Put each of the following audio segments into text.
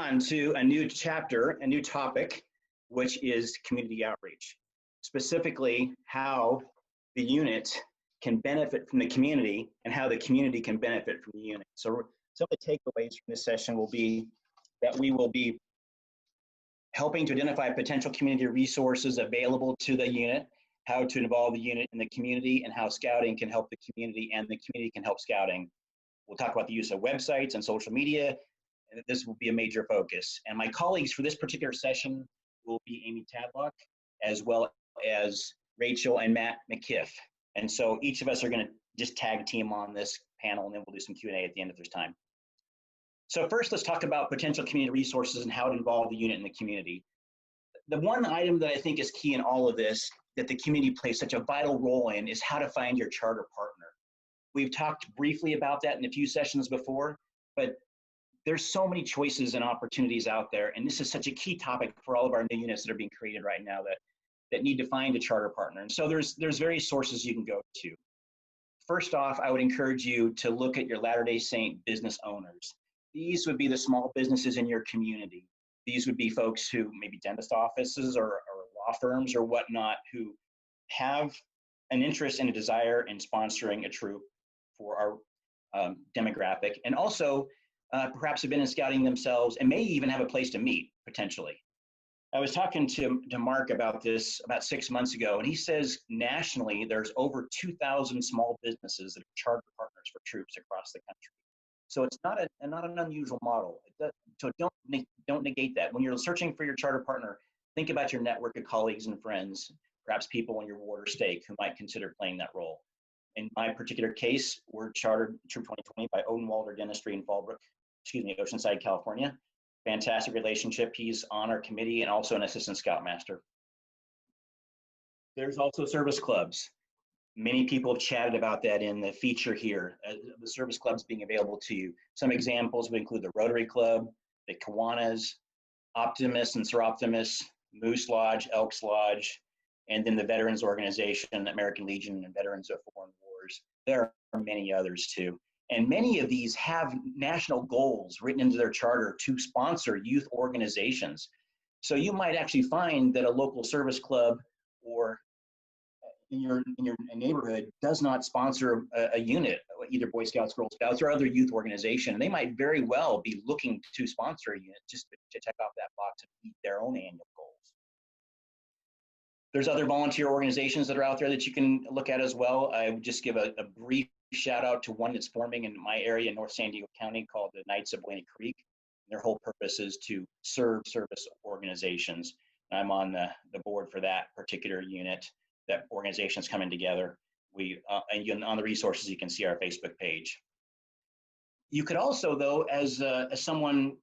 on to a new chapter, a new topic, which is community outreach. Specifically, how the unit can benefit from the community and how the community can benefit from the unit. So some of the takeaways from this session will be that we will be helping to identify potential community resources available to the unit, how to involve the unit in the community, and how scouting can help the community and the community can help scouting. We'll talk about the use of websites and social media, and this will be a major focus. And my colleagues for this particular session will be Amy Tadlock, as well as Rachel and Matt McKiff. And so each of us are going to just tag team on this panel, and then we'll do some Q&A at the end if there's time. So first, let's talk about potential community resources and how to involve the unit in the community. The one item that I think is key in all of this, that the community plays such a vital role in, is how to find your charter partner. We've talked briefly about that in a few sessions before, but there's so many choices and opportunities out there, and this is such a key topic for all of our new units that are being created right now that need to find a charter partner. And so there's various sources you can go to. First off, I would encourage you to look at your Latter-day Saint business owners. These would be the small businesses in your community. These would be folks who maybe dentist offices or law firms or whatnot who have an interest and a desire in sponsoring a troop for our demographic, and also perhaps have been in scouting themselves and may even have a place to meet potentially. I was talking to Mark about this about 6 months ago, and he says nationally there's over 2,000 small businesses that are charter partners for troops across the country. So it's not an unusual model. So don't negate that. When you're searching for your charter partner, think about your network of colleagues and friends, perhaps people in your ward or stake who might consider playing that role. In my particular case, we're chartered Troop 2020 by Odenwalder Dentistry in Oceanside, California. Fantastic relationship. He's on our committee and also an assistant scoutmaster. There's also service clubs. Many people have chatted about that in the feature here, the service clubs being available to you. Some examples would include the Rotary Club, the Kiwanis, Optimus and Seroptimus, Moose Lodge, Elks Lodge, and then the Veterans Organization, American Legion, and Veterans of Foreign Wars. There are many others too. And many of these have national goals written into their charter to sponsor youth organizations. So you might actually find that a local service club or in your neighborhood does not sponsor a unit, either Boy Scouts, Girl Scouts, or other youth organization. And they might very well be looking to sponsor a unit just to check off that box and meet their own annual goals. There's other volunteer organizations that are out there that you can look at as well. I would just give a brief shout out to one that's forming in my area in North San Diego County called the Knights of Buena Creek. Their whole purpose is to serve service organizations. I'm on the board for that particular unit. That organization's coming together. And on the resources, you can see our Facebook page. You could also, though, as someone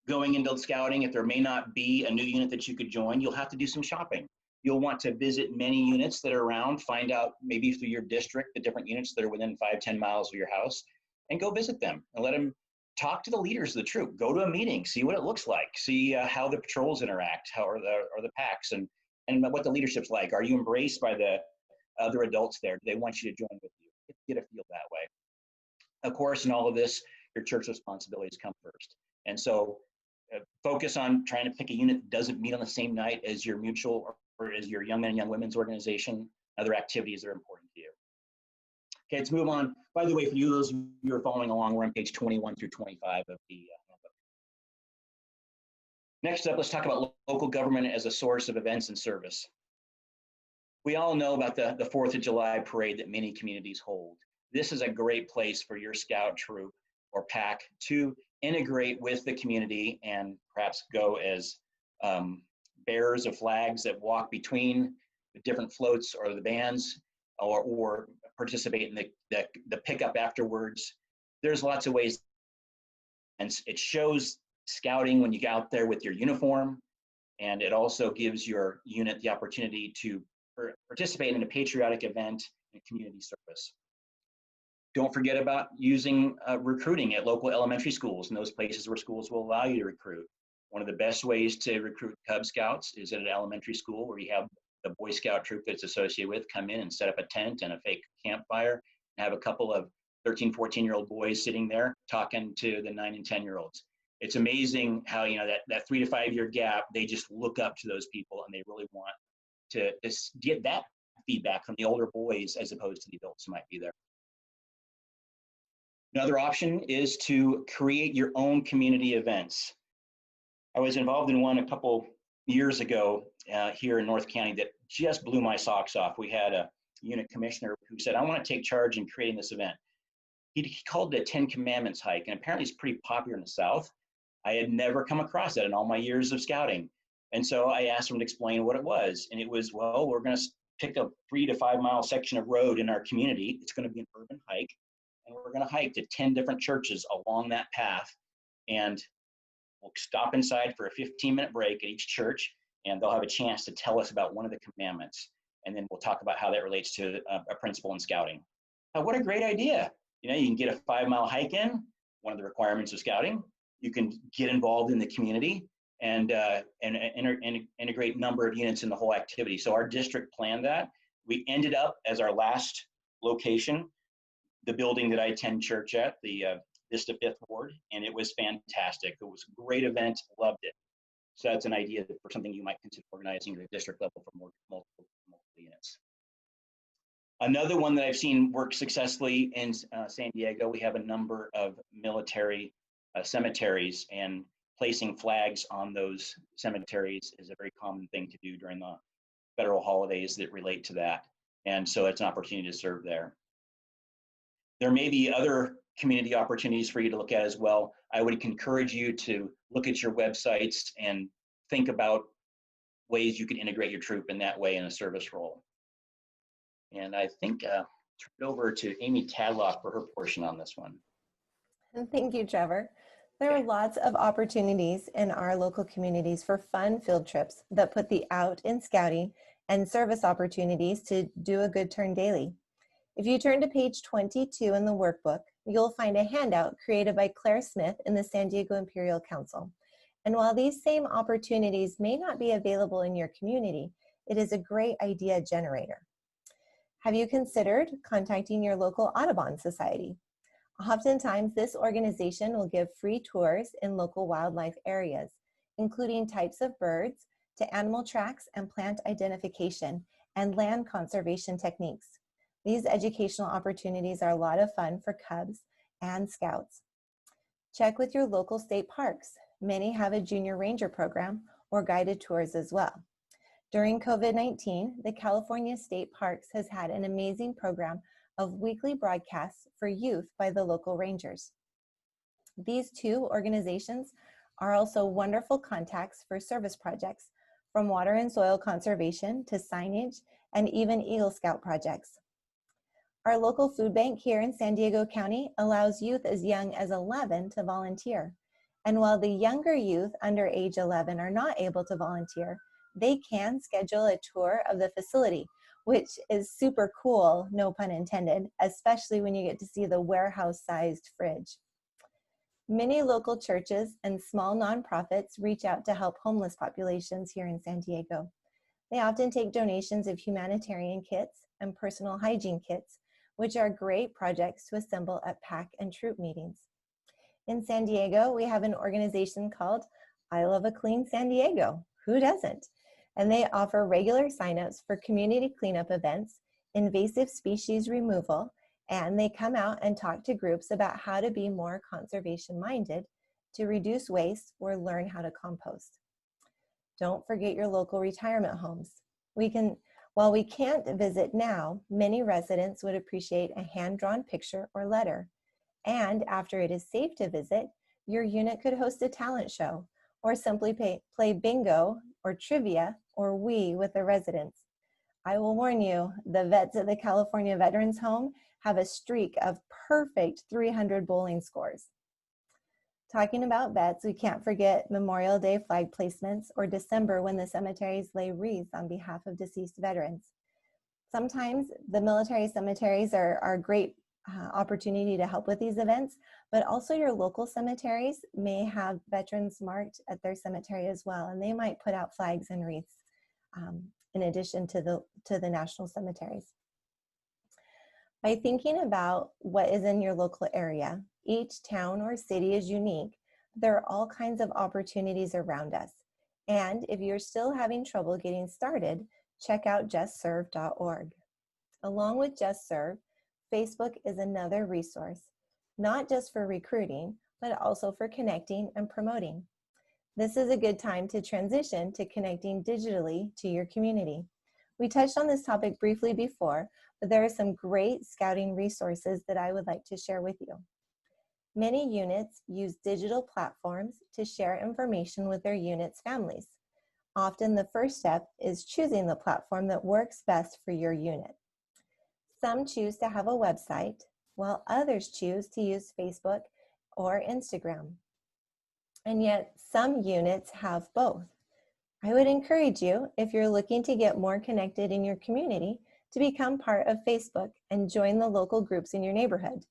going into scouting, if there may not be a new unit that you could join, you'll have to do some shopping. You'll want to visit many units that are around, find out maybe through your district, the different units that are within 5-10 miles of your house, and go visit them and let them talk to the leaders of the troop. Go to a meeting, see what it looks like, see how the patrols interact, how are the packs, and what the leadership's like. Are you embraced by the other adults there? Do they want you to join with you? Get a feel that way. Of course, in all of this, your church responsibilities come first. And so focus on trying to pick a unit that doesn't meet on the same night as your mutual or as your young men and young women's organization, other activities that are important to you. Okay, let's move on. By the way, for you, those of you who are following along, we're on page 21 through 25 of the handbook. Next up, let's talk about local government as a source of events and service. We all know about the 4th of July parade that many communities hold. This is a great place for your scout troop or pack to integrate with the community and perhaps go as bearers of flags that walk between the different floats or the bands, or participate in the pickup afterwards. There's lots of ways, and it shows scouting when you get out there with your uniform, and it also gives your unit the opportunity to participate in a patriotic event and community service. Don't forget about using recruiting at local elementary schools and those places where schools will allow you to recruit. One of the best ways to recruit Cub Scouts is at an elementary school where you have the Boy Scout troop that's associated with come in and set up a tent and a fake campfire and have a couple of 13, 14-year-old boys sitting there talking to the 9 and 10-year-olds. it's amazing how, that 3 to 5 year gap, they just look up to those people and they really want to get that feedback from the older boys as opposed to the adults who might be there. Another option is to create your own community events. I was involved in one a couple years ago here in North County that just blew my socks off. We had a unit commissioner who said, I want to take charge in creating this event. He called it a 10 Commandments hike, and apparently it's pretty popular in the South. I had never come across that in all my years of scouting. And so I asked him to explain what it was. And it was, well, we're going to pick a 3 to 5 mile section of road in our community. It's going to be an urban hike. And we're going to hike to 10 different churches along that path. And we'll stop inside for a 15-minute break at each church, and they'll have a chance to tell us about one of the commandments. And then we'll talk about how that relates to a principle in scouting. What a great idea. You can get a 5 mile hike in, one of the requirements of scouting. You can get involved in the community and integrate a number of units in the whole activity. So our district planned that. We ended up as our last location, the building that I attend church at, the Vista 5th Ward, and it was fantastic. It was a great event, loved it. So that's an idea for something you might consider organizing at a district level for multiple units. Another one that I've seen work successfully in San Diego, we have a number of military cemeteries, and placing flags on those cemeteries is a very common thing to do during the federal holidays that relate to that. And so it's an opportunity to serve there. There may be other community opportunities for you to look at as well. I would encourage you to look at your websites and think about ways you can integrate your troop in that way in a service role. And I think turn it over to Amy Tadlock for her portion on this one. Thank you, Trevor. There are lots of opportunities in our local communities for fun field trips that put the out in scouting and service opportunities to do a good turn daily. If you turn to page 22 in the workbook, you'll find a handout created by Claire Smith in the San Diego Imperial Council. And while these same opportunities may not be available in your community, it is a great idea generator. Have you considered contacting your local Audubon Society? Oftentimes, this organization will give free tours in local wildlife areas, including types of birds, to animal tracks and plant identification, and land conservation techniques. These educational opportunities are a lot of fun for Cubs and Scouts. Check with your local state parks. Many have a junior ranger program or guided tours as well. During COVID-19, the California State Parks has had an amazing program of weekly broadcasts for youth by the local rangers. These two organizations are also wonderful contacts for service projects, from water and soil conservation to signage and even Eagle Scout projects. Our local food bank here in San Diego County allows youth as young as 11 to volunteer. And while the younger youth under age 11 are not able to volunteer, they can schedule a tour of the facility, which is super cool, no pun intended, especially when you get to see the warehouse-sized fridge. Many local churches and small nonprofits reach out to help homeless populations here in San Diego. They often take donations of humanitarian kits and personal hygiene kits, which are great projects to assemble at PAC and troop meetings. In San Diego, we have an organization called I Love a Clean San Diego. Who doesn't? And they offer regular signups for community cleanup events, invasive species removal, and they come out and talk to groups about how to be more conservation-minded to reduce waste or learn how to compost. Don't forget your local retirement homes. While we can't visit now, many residents would appreciate a hand-drawn picture or letter. And after it is safe to visit, your unit could host a talent show or simply play bingo or trivia or Wii with the residents. I will warn you, the vets at the California Veterans Home have a streak of perfect 300 bowling scores. Talking about vets, we can't forget Memorial Day flag placements or December when the cemeteries lay wreaths on behalf of deceased veterans. Sometimes the military cemeteries are a great opportunity to help with these events, but also your local cemeteries may have veterans marked at their cemetery as well, and they might put out flags and wreaths in addition to the national cemeteries. By thinking about what is in your local area, each town or city is unique, There are all kinds of opportunities around us. And if you're still having trouble getting started, check out justserve.org. Along with JustServe, Facebook is another resource, not just for recruiting, but also for connecting and promoting. This is a good time to transition to connecting digitally to your community. We touched on this topic briefly before, but there are some great scouting resources that I would like to share with you. Many units use digital platforms to share information with their unit's families. Often the first step is choosing the platform that works best for your unit. Some choose to have a website, while others choose to use Facebook or Instagram. And yet some units have both. I would encourage you, if you're looking to get more connected in your community, to become part of Facebook and join the local groups in your neighborhood.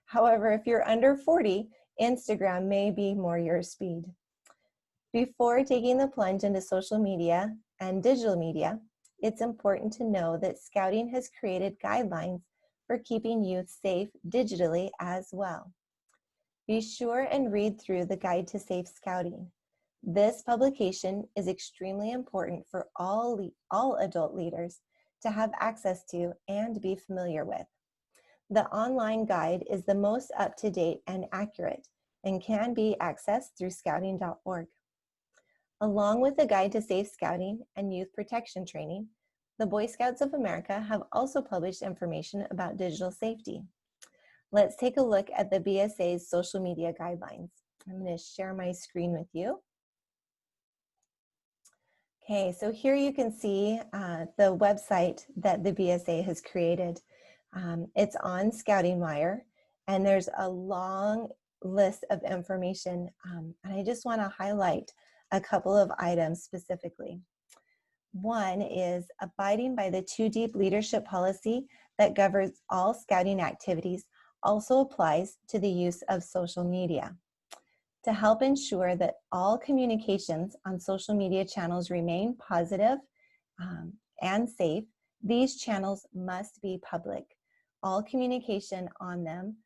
However, if you're under 40, Instagram may be more your speed. Before taking the plunge into social media and digital media, it's important to know that Scouting has created guidelines for keeping youth safe digitally as well. Be sure and read through the Guide to Safe Scouting. This publication is extremely important for all adult leaders to have access to and be familiar with. The online guide is the most up-to-date and accurate and can be accessed through scouting.org. Along with the Guide to Safe Scouting and Youth Protection Training, the Boy Scouts of America have also published information about digital safety. Let's take a look at the BSA's social media guidelines. I'm going to share my screen with you. Okay, so here you can see the website that the BSA has created. It's on Scouting Wire, and there's a long list of information, and I just want to highlight a couple of items specifically. One is abiding by the Too Deep leadership policy that governs all Scouting activities also applies to the use of social media. To help ensure that all communications on social media channels remain positive and safe, these channels must be public. All communication on them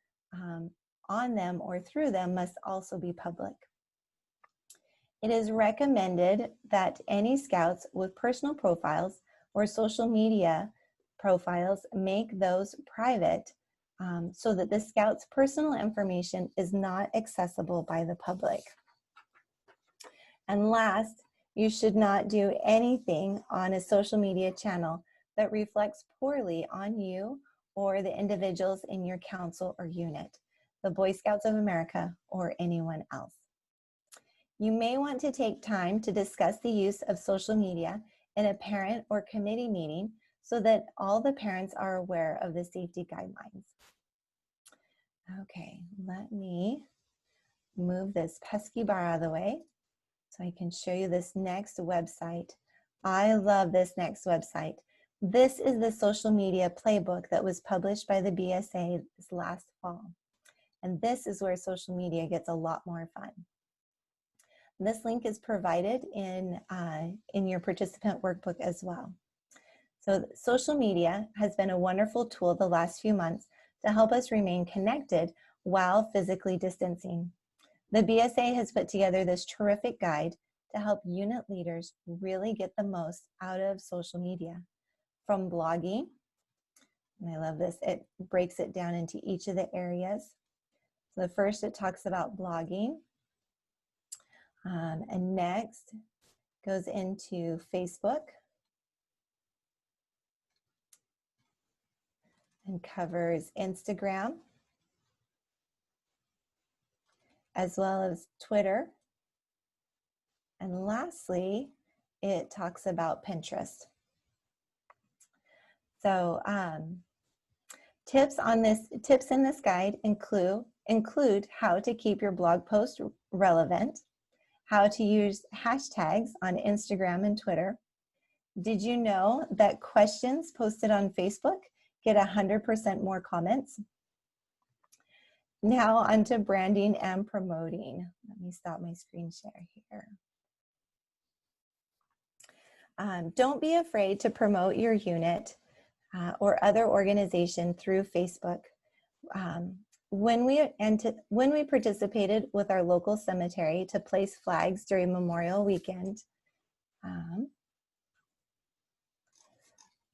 or through them must also be public. It is recommended that any Scouts with personal profiles or social media profiles make those private so that the Scout's personal information is not accessible by the public. And last, you should not do anything on a social media channel that reflects poorly on you or the individuals in your council or unit, the Boy Scouts of America, or anyone else. You may want to take time to discuss the use of social media in a parent or committee meeting so that all the parents are aware of the safety guidelines. Okay, let me move this pesky bar out of the way so I can show you this next website. I love this next website. This is the social media playbook that was published by the BSA this last fall. And this is where social media gets a lot more fun. This link is provided in your participant workbook as well. So social media has been a wonderful tool the last few months to help us remain connected while physically distancing. The BSA has put together this terrific guide to help unit leaders really get the most out of social media. From blogging, and I love this, it breaks it down into each of the areas. So the first, it talks about blogging. And next goes into Facebook and covers Instagram, as well as Twitter. And lastly, it talks about Pinterest. So tips in this guide include how to keep your blog post relevant, how to use hashtags on Instagram and Twitter. Did you know that questions posted on Facebook get 100% more comments? Now onto branding and promoting. Let me stop my screen share here. Don't be afraid to promote your unit or other organization through Facebook. When we participated with our local cemetery to place flags during Memorial Weekend, let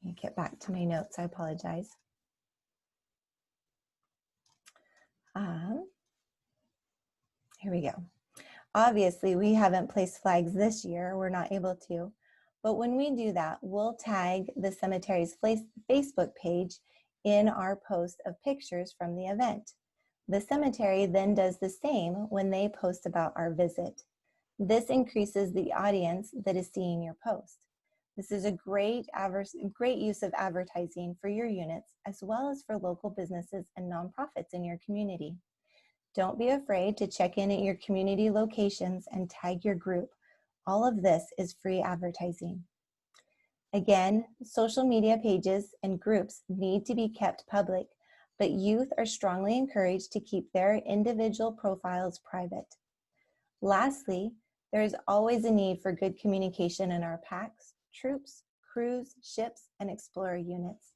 me get back to my notes, I apologize. Here we go. Obviously, we haven't placed flags this year. We're not able to. But when we do that, we'll tag the cemetery's Facebook page in our post of pictures from the event. The cemetery then does the same when they post about our visit. This increases the audience that is seeing your post. This is a great use of advertising for your units, as well as for local businesses and nonprofits in your community. Don't be afraid to check in at your community locations and tag your group. All of this is free advertising. Again, social media pages and groups need to be kept public, but youth are strongly encouraged to keep their individual profiles private. Lastly, there is always a need for good communication in our packs, troops, crews, ships, and explorer units.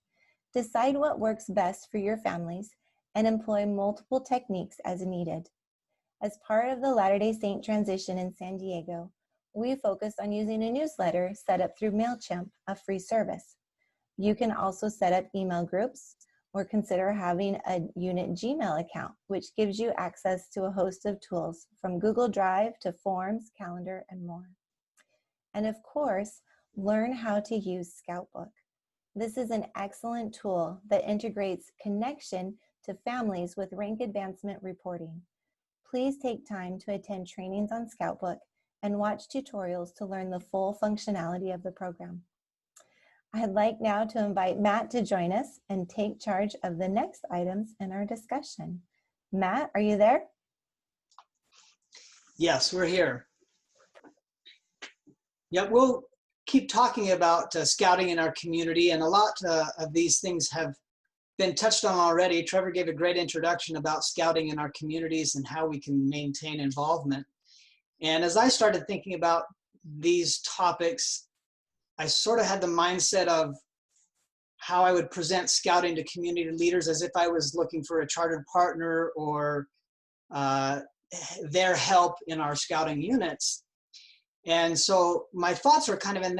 Decide what works best for your families and employ multiple techniques as needed. As part of the Latter-day Saint transition in San Diego, we focused on using a newsletter set up through MailChimp, a free service. You can also set up email groups or consider having a unit Gmail account, which gives you access to a host of tools from Google Drive to Forms, Calendar, and more. And of course, learn how to use Scoutbook. This is an excellent tool that integrates connection to families with rank advancement reporting. Please take time to attend trainings on Scoutbook and watch tutorials to learn the full functionality of the program. I'd like now to invite Matt to join us and take charge of the next items in our discussion. Matt, are you there? Yes, we're here. Yeah, we'll keep talking about scouting in our community, and a lot of these things have been touched on already. Trevor gave a great introduction about scouting in our communities and how we can maintain involvement. And as I started thinking about these topics, I sort of had the mindset of how I would present scouting to community leaders as if I was looking for a chartered partner or their help in our scouting units. And so my thoughts are kind of in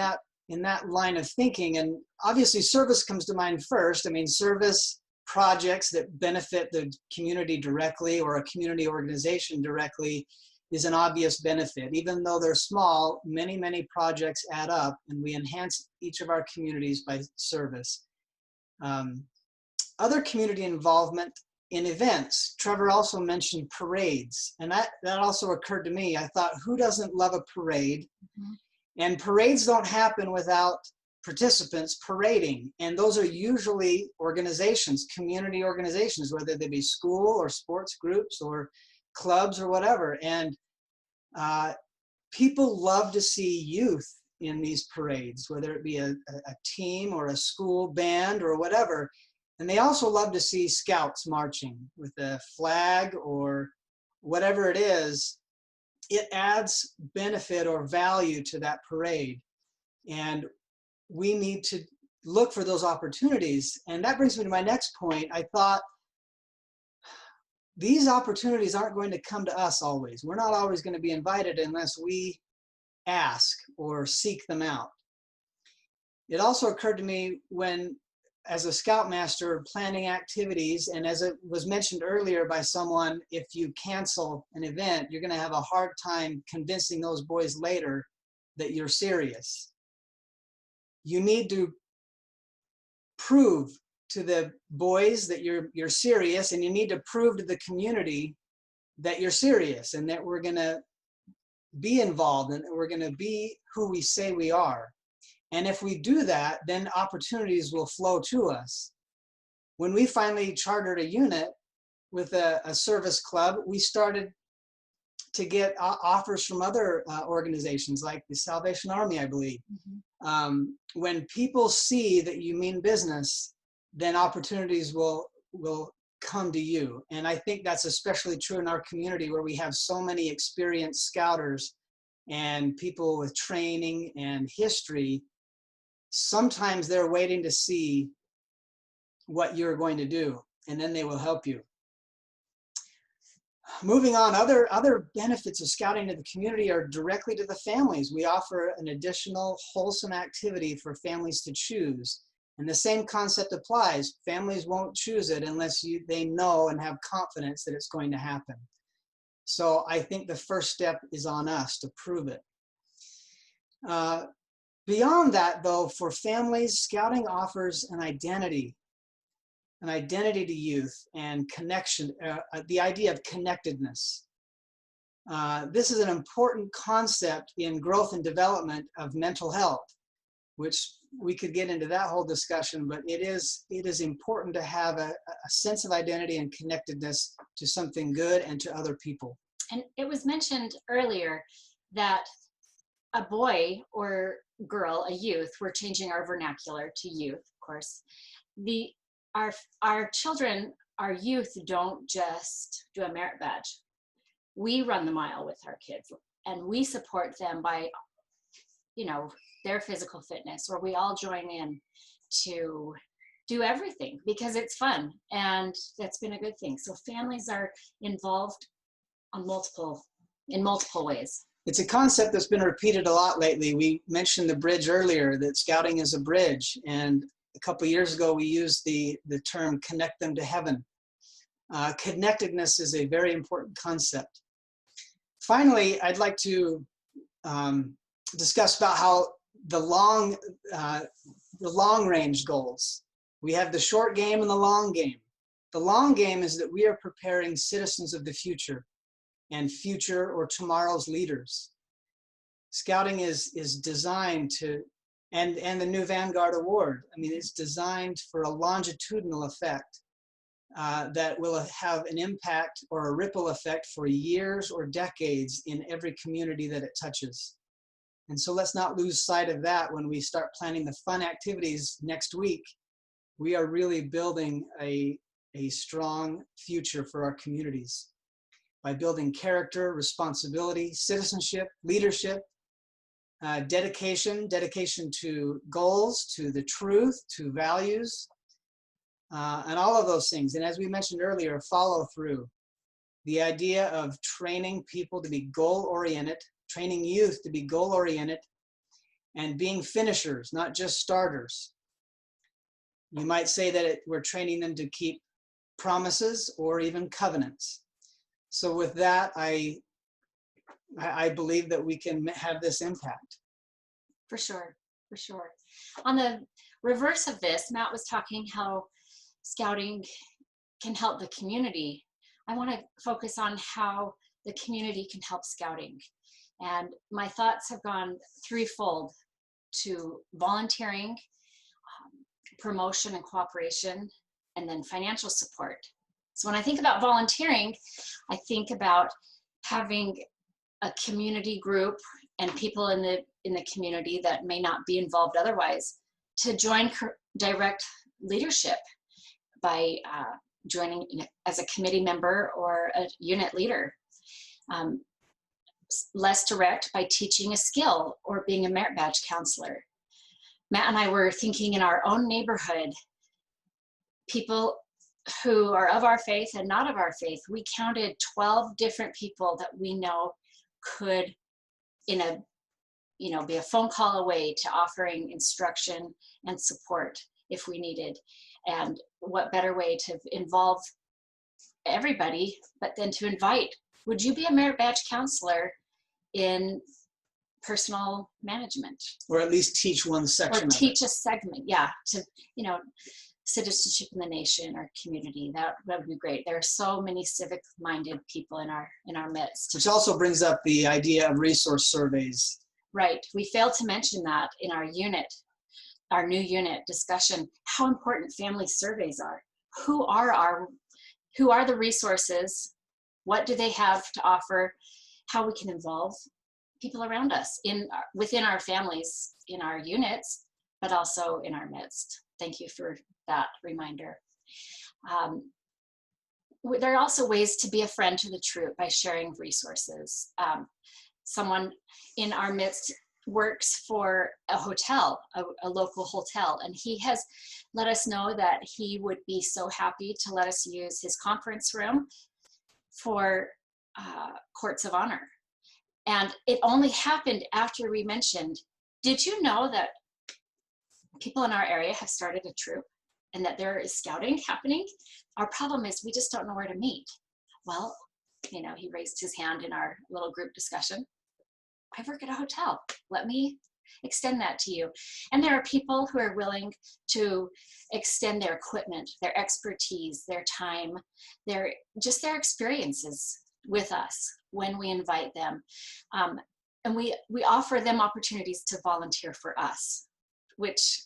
that line of thinking. And obviously service comes to mind first. I mean, service projects that benefit the community directly or a community organization directly is an obvious benefit. Even though they're small, many, many projects add up, and we enhance each of our communities by service. Other community involvement in events. Trevor also mentioned parades, and that also occurred to me. I thought, who doesn't love a parade? Mm-hmm. And parades don't happen without participants parading, and those are usually organizations, community organizations, whether they be school or sports groups or clubs or whatever. And people love to see youth in these parades, whether it be a team or a school band or whatever. And they also love to see scouts marching with a flag or whatever it is. It adds benefit or value to that parade. And we need to look for those opportunities. And that brings me to my next point. I thought, these opportunities aren't going to come to us always. We're not always going to be invited unless we ask or seek them out. It also occurred to me when, as a scoutmaster, planning activities, and as it was mentioned earlier by someone, if you cancel an event, you're going to have a hard time convincing those boys later that you're serious. You need to prove to the boys that you're serious, and you need to prove to the community that you're serious and that we're going to be involved and that we're going to be who we say we are. And if we do that, then opportunities will flow to us. When we finally chartered a unit with a service club, we started to get offers from other organizations like the Salvation Army, I believe. Mm-hmm. When people see that you mean business, then opportunities will come to you. And I think that's especially true in our community where we have so many experienced scouters and people with training and history. Sometimes they're waiting to see what you're going to do, and then they will help you. Moving on, other benefits of scouting to the community are directly to the families. We offer an additional wholesome activity for families to choose. And the same concept applies. Families won't choose it unless they know and have confidence that it's going to happen. So I think the first step is on us to prove it. Beyond that, though, for families, scouting offers an identity to youth and connection, the idea of connectedness. This is an important concept in growth and development of mental health, which we could get into that whole discussion, but it is important to have a sense of identity and connectedness to something good and to other people. And it was mentioned earlier that a boy or girl, a youth, we're changing our vernacular to youth, of course. Our children, our youth, don't just do a merit badge. We run the mile with our kids, and we support them by, their physical fitness, or we all join in to do everything because it's fun, and that's been a good thing. So families are involved in multiple ways. It's a concept that's been repeated a lot lately. We mentioned the bridge earlier, that scouting is a bridge, and a couple of years ago we used the term connect them to heaven. Connectedness is a very important concept. Finally, I'd like to discuss about how the long range goals. We have the short game and the long game. The long game is that we are preparing citizens of the future and future or tomorrow's leaders. Scouting is designed to, and the new Vanguard Award, it's designed for a longitudinal effect that will have an impact or a ripple effect for years or decades in every community that it touches. And so let's not lose sight of that when we start planning the fun activities next week. We are really building a strong future for our communities by building character, responsibility, citizenship, leadership, dedication to goals, to the truth, to values, and all of those things. And as we mentioned earlier, follow through. The idea of training people to be goal-oriented, training youth to be goal-oriented, and being finishers, not just starters. You might say that we're training them to keep promises or even covenants. So with that, I believe that we can have this impact. For sure. On the reverse of this, Matt was talking how scouting can help the community. I want to focus on how the community can help scouting. And my thoughts have gone threefold: to volunteering, promotion and cooperation, and then financial support. So when I think about volunteering, I think about having a community group and people in the community that may not be involved otherwise to join direct leadership by joining as a committee member or a unit leader. Less direct by teaching a skill or being a merit badge counselor. Matt and I were thinking in our own neighborhood, people who are of our faith and not of our faith. We counted 12 different people that we know could, be a phone call away to offering instruction and support if we needed. And what better way to involve everybody, but then to invite, would you be a merit badge counselor in personal management? Or at least teach one section. Or teach a segment, yeah, to, citizenship in the nation or community. That would be great. There are so many civic-minded people in our midst. Which also brings up the idea of resource surveys. Right. We failed to mention that in our new unit discussion, how important family surveys are. Who are the resources? What do they have to offer? How we can involve people around us within our families, in our units, but also in our midst. Thank you for that reminder. There are also ways to be a friend to the troop by sharing resources. Someone in our midst works for a hotel, a local hotel, and he has let us know that he would be so happy to let us use his conference room for courts of honor. And it only happened after we mentioned, did you know that people in our area have started a troop and that there is scouting happening? Our problem is we just don't know where to meet. Well, you know, he raised his hand in our little group discussion. I work at a hotel. Let me extend that to you. And there are people who are willing to extend their equipment, their expertise, their time, their experiences with us when we invite them. And we offer them opportunities to volunteer for us, which,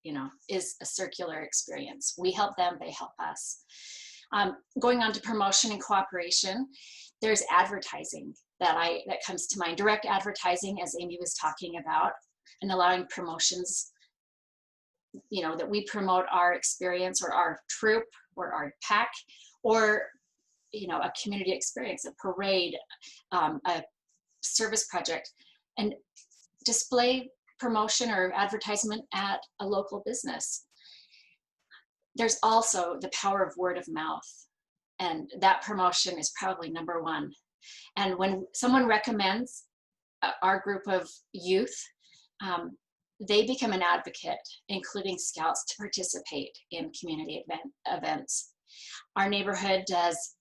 you know, is a circular experience. We help them, they help us. Going on to promotion and cooperation, there's advertising that comes to mind. Direct advertising, as Amy was talking about, and allowing promotions, you know, that we promote our experience or our troop or our pack, or, you know, a community experience, a parade, a service project, and display promotion or advertisement at a local business. There's also the power of word of mouth, and that promotion is probably number one. And when someone recommends our group of youth, they become an advocate, including scouts, to participate in community events. Our neighborhood does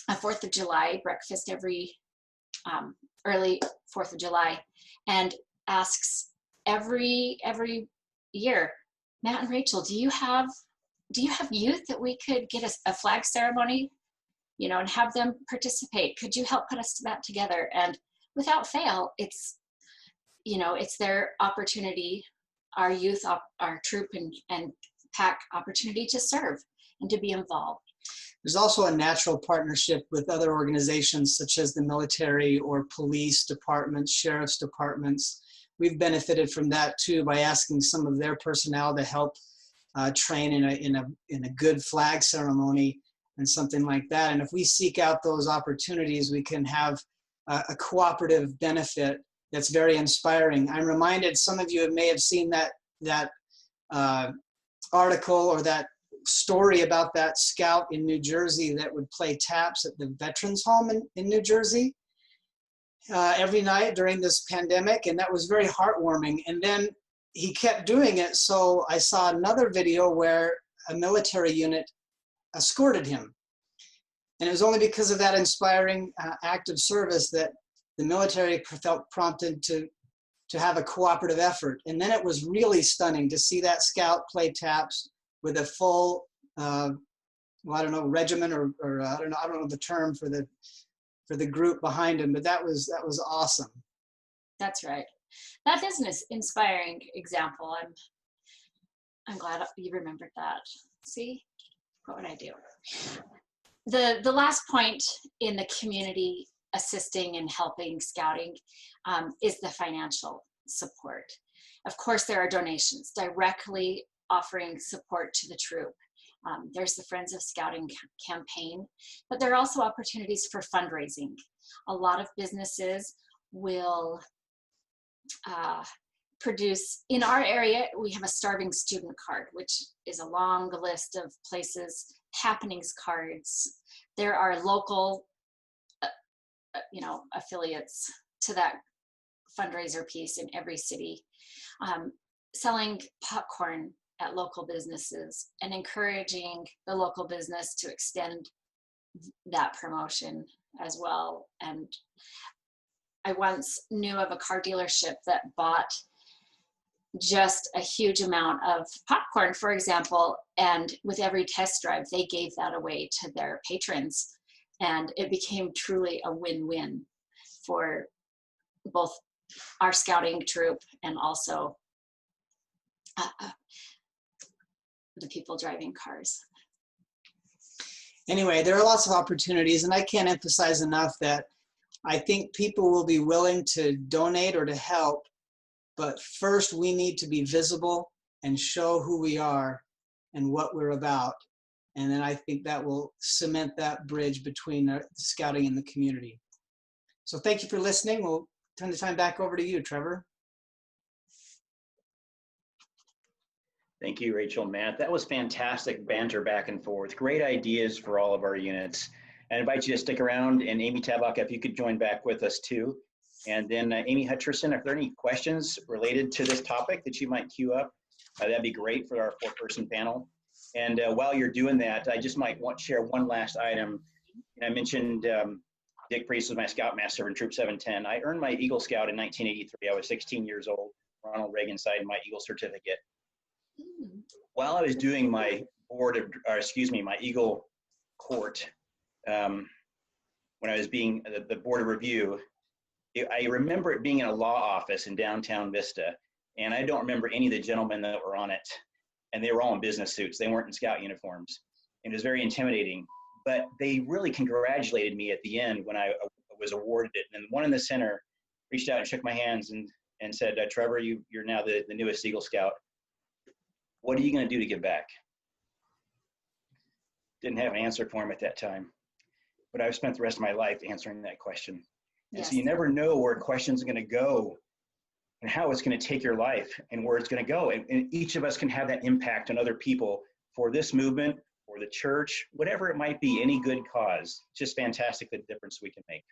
a 4th of July breakfast every early 4th of July, and asks every year, Matt and Rachel, do you have youth that we could get a flag ceremony, you know, and have them participate? Could you help put that together? And without fail, it's, you know, it's their opportunity, our youth, our troop and pack opportunity to serve and to be involved. There's also a natural partnership with other organizations such as the military or police departments, sheriff's departments. We've benefited from that too by asking some of their personnel to help train in a good flag ceremony and something like that. And if we seek out those opportunities, we can have a cooperative benefit that's very inspiring. I'm reminded, some of you may have seen that article or that story about that scout in New Jersey that would play taps at the Veterans Home in New Jersey every night during this pandemic, and that was very heartwarming. And then he kept doing it, so I saw another video where a military unit escorted him. And it was only because of that inspiring act of service that the military felt prompted to have a cooperative effort. And then it was really stunning to see that scout play taps with a full, well, I don't know, regiment or I don't know the term for the group behind him, but that was awesome. That's right. That is an inspiring example. I'm glad you remembered that. See, what would I do? The last point in the community assisting and helping scouting is the financial support. Of course, there are donations directly offering support to the troop. There's the Friends of Scouting campaign, but there are also opportunities for fundraising. A lot of businesses will produce, in our area, we have a starving student card, which is a long list of places, happenings cards. There are local, you know, affiliates to that fundraiser piece in every city, selling popcorn at local businesses and encouraging the local business to extend that promotion as well. And I once knew of a car dealership that bought just a huge amount of popcorn, for example, and with every test drive, they gave that away to their patrons. And it became truly a win-win for both our scouting troop and also the people driving cars. Anyway, there are lots of opportunities, and I can't emphasize enough that I think people will be willing to donate or to help, but first we need to be visible and show who we are and what we're about. And then I think that will cement that bridge between the scouting and the community. So thank you for listening. We'll turn the time back over to you, Trevor. Thank you, Rachel and Matt. That was fantastic banter back and forth. Great ideas for all of our units. I invite you to stick around, and Amy Tabak, if you could join back with us too. And then Amy Hutcherson, if there are any questions related to this topic that you might queue up, that'd be great for our 4-person panel. And while you're doing that, I just might want to share one last item. I mentioned Dick Priest was my Scoutmaster in Troop 710. I earned my Eagle Scout in 1983. I was 16 years old. Ronald Reagan signed my Eagle certificate. While I was doing my my Eagle Court, when I was being the Board of Review, I remember it being in a law office in downtown Vista, and I don't remember any of the gentlemen that were on it, and they were all in business suits. They weren't in Scout uniforms, and it was very intimidating. But they really congratulated me at the end when I was awarded it. And one in the center reached out and shook my hands and said, Trevor, you're now the newest Eagle Scout. What are you going to do to give back? Didn't have an answer for him at that time, but I've spent the rest of my life answering that question. And Yes. so you never know where a question's going to go and how it's going to take your life and where it's going to go. And each of us can have that impact on other people for this movement, or the church, whatever it might be, any good cause. Just fantastic the difference we can make.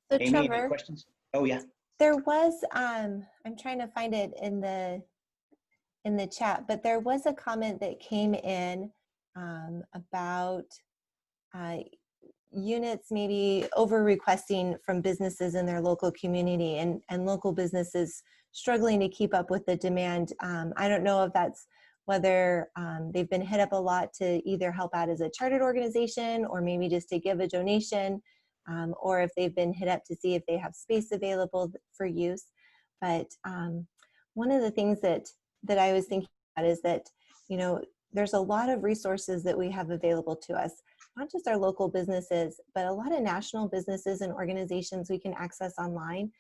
So Amy, Trevor, any questions? Oh yeah. there was, I'm trying to find it in the chat, but there was a comment that came in about units maybe over requesting from businesses in their local community, and local businesses struggling to keep up with the demand. I don't know if that's whether they've been hit up a lot to either help out as a chartered organization or maybe just to give a donation, or if they've been hit up to see if they have space available for use. But one of the things that I was thinking about is that, you know, there's a lot of resources that we have available to us, not just our local businesses, but a lot of national businesses and organizations we can access online.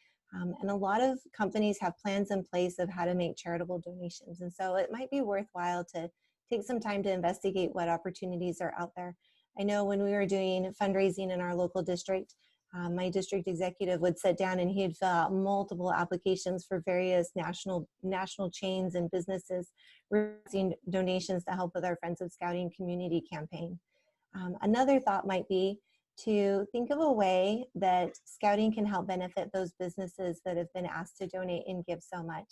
And a lot of companies have plans in place of how to make charitable donations. And so it might be worthwhile to take some time to investigate what opportunities are out there. I know when we were doing fundraising in our local district, my district executive would sit down and he'd fill out multiple applications for various national chains and businesses raising donations to help with our Friends of Scouting community campaign. Another thought might be to think of a way that Scouting can help benefit those businesses that have been asked to donate and give so much.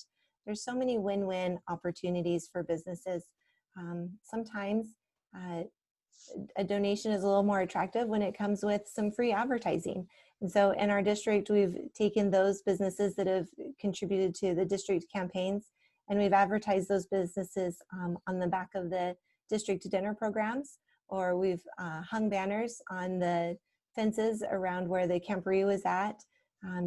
There's so many win-win opportunities for businesses. Sometimes a donation is a little more attractive when it comes with some free advertising. And so in our district, we've taken those businesses that have contributed to the district campaigns, and we've advertised those businesses on the back of the district dinner programs, or we've hung banners on the fences around where the camporee was at,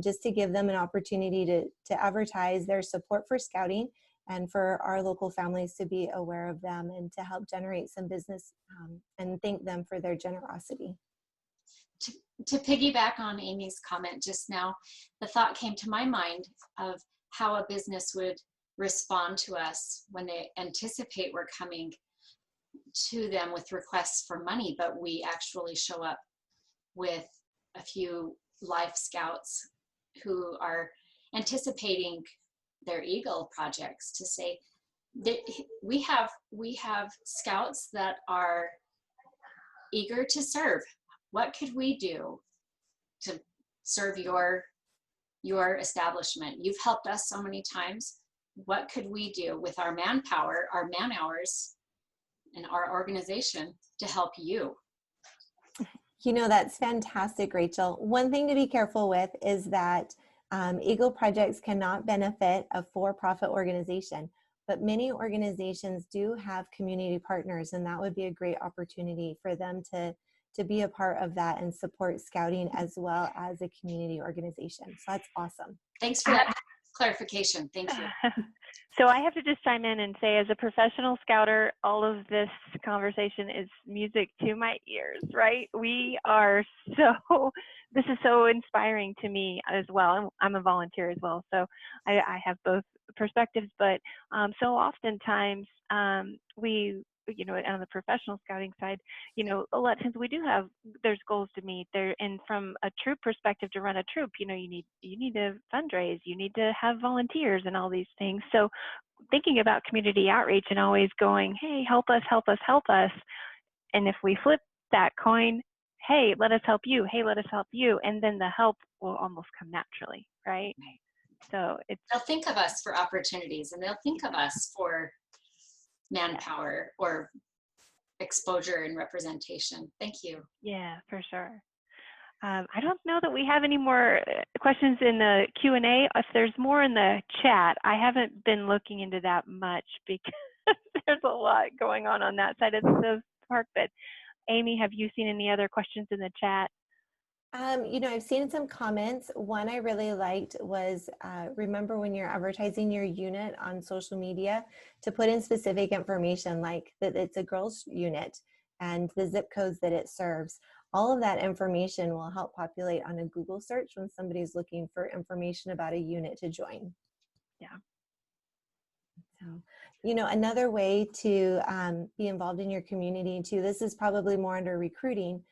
just to give them an opportunity to advertise their support for Scouting and for our local families to be aware of them and to help generate some business, and thank them for their generosity. To piggyback on Amy's comment just now, the thought came to my mind of how a business would respond to us when they anticipate we're coming to them with requests for money, but we actually show up with a few life scouts who are anticipating their Eagle projects, to say that we have scouts that are eager to serve. What could we do to serve your establishment? You've helped us so many times. What could we do with our manpower, our man hours, and our organization to help you? You know, that's fantastic, Rachel. One thing to be careful with is that Eagle projects cannot benefit a for-profit organization, but many organizations do have community partners, and that would be a great opportunity for them to be a part of that and support Scouting as well as a community organization. So that's awesome. Thanks for that clarification. Thank you. So I have to just chime in and say, as a professional scouter, all of this conversation is music to my ears, right? We are this is so inspiring to me as well. I'm a volunteer as well, so I have both perspectives, but so oftentimes we, you know, on the professional scouting side, you know, a lot of times we do have, there's goals to meet there, and from a troop perspective, to run a troop, you know, you need to fundraise, you need to have volunteers and all these things. So thinking about community outreach and always going, hey, help us, help us, help us. And if we flip that coin, hey, let us help you. Hey, let us help you. And then the help will almost come naturally, right? So it's, They'll think of us for opportunities, and they'll think of us for manpower or exposure and representation. Thank you. yeah, for sure. I don't know that we have any more questions in the Q&A. If there's more in the chat, I haven't been looking into that much because there's a lot going on that side of the park. But Amy, have you seen any other questions in the chat? You know, I've seen some comments. One I really liked was, remember when you're advertising your unit on social media to put in specific information like that it's a girls unit and the zip codes that it serves. All of that information will help populate on a Google search when somebody's looking for information about a unit to join. Yeah. So, you know, another way to be involved in your community too, this is probably more under recruiting,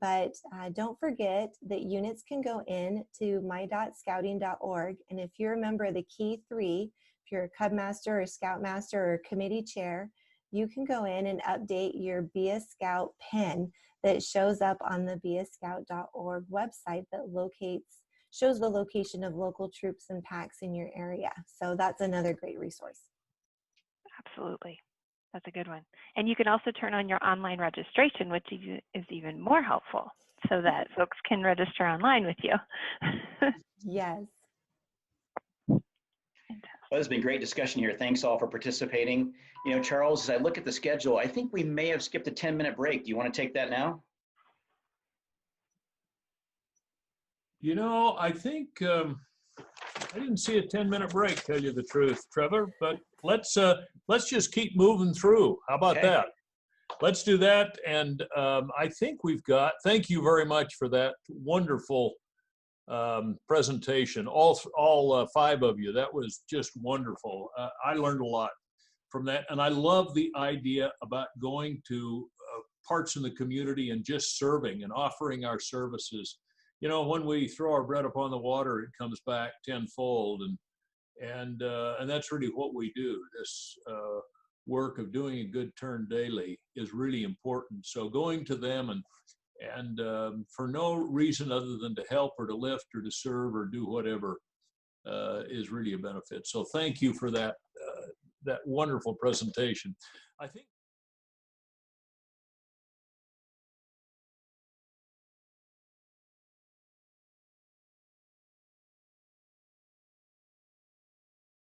but don't forget that units can go in to my.scouting.org. And if you remember the key 3, if you're a Cub Master or Scoutmaster or committee chair, you can go in and update your Be a Scout pin that shows up on the beascout.org website that shows the location of local troops and packs in your area. So that's another great resource. Absolutely. That's a good one. And you can also turn on your online registration, which is even more helpful so that folks can register online with you. Yes. Well, this has been great discussion here. Thanks all for participating. You know, Charles, as I look at the schedule, I think we may have skipped a 10-minute break. Do you want to take that now? You know, I think I didn't see a 10-minute break, tell you the truth, Trevor, but let's just keep moving through. How about Okay. that? Let's do that. And I think we've got, thank you very much for that wonderful presentation, all 5 of you. That was just wonderful. I learned a lot from that. And I love the idea about going to parts in the community and just serving and offering our services. You know, when we throw our bread upon the water, it comes back tenfold. And that's really what we do. This work of doing a good turn daily is really important. So going to them and for no reason other than to help or to lift or to serve or do whatever is really a benefit. So thank you for that that wonderful presentation. I think